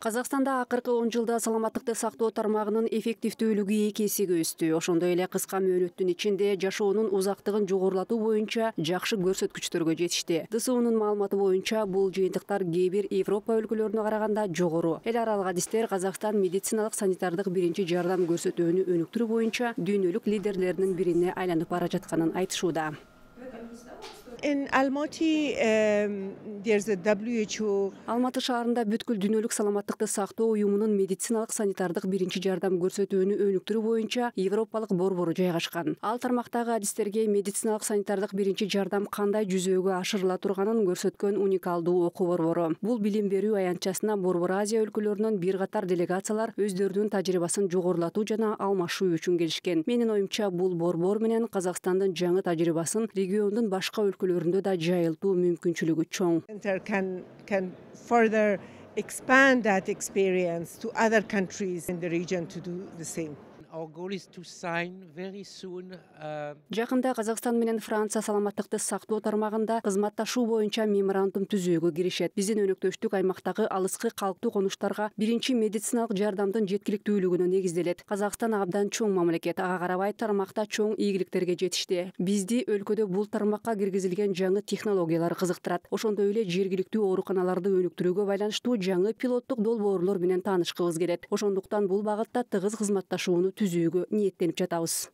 Казакстанда акыркы 10 жылда саламаттыкты сактоо тармагынын эффективдүүлүгү 2 эсеге өстү. Ошондой эле кыска мөөнөттүн ичинде жашоонун узактыгын жогорулатуу боюнча жакшы көрсөткүчтөргө жетишти. ДСУнун маалыматы боюнча бул жыйынтыктар кээ бир Европа өлкөлөрүнө караганда жогору. Эл аралык адистер Казакстан медициналык санитардык биринчи жардам көрсөтүүнү өнүктүрүү боюнча дүйнөлүк лидерлеринин бирине айланып бара жатканын айтышууда. In Almaty, there's a WHO. Алматы шаарында бүткүл дүйнөлүк саламаттыкты сактоо уюмунун медициналык санитардык биринчи жардам көрсөтүүнү өнүктүрүү боюнча европалык борбору жайгашкан. Ал тармактагы адистерге медициналык санитардык биринчи жардам кандай жүзөгө ашырыла турганын көрсөткөн уникалдуу окуу борбору. Бул билим берүү аянтчасына Борбор Азия өлкөлөрүнөн бир катар делегациялар өздөрүнүн тажрыйбасын жогорулатуу жана алмашуу үчүн келишкен. Менин оюмча, бул борбор менен Казакстандын жаңы тажрыйбасын региондун башка өлкөлөрүндө да жайылтуу мүмкүнчүлүгү чоң. Can further expand that experience to other countries in the region to do the same. Our goal is to sign very soon. Жакында Казакстан менен Франция саламаттыкты сактоо тармагында кызматташуу боюнча меморандум түзүүгө киришет. Биздин өнөктөштүк аймактагы алыскы калктуу конуштарга биринчи медициналык жардамдын жеткиликтүүлүгүнө негизделет. Казакстан абдан чоң мамлекет, ага карабай тармакта чоң ийгиликтерге жетишти. Бизди өлкөдө бул тармакка киргизилген жаңы технологиялар кызыктырат. Ошондой эле жергиликтүү ооруканаларды өнүктүрүүгө байланыштуу жаңы пилоттук долбоорлор менен таанышкыбыз келет. Ошондуктан бул багытта тыгыз кызматташууну түзүүгө ниеттенип жатабыз.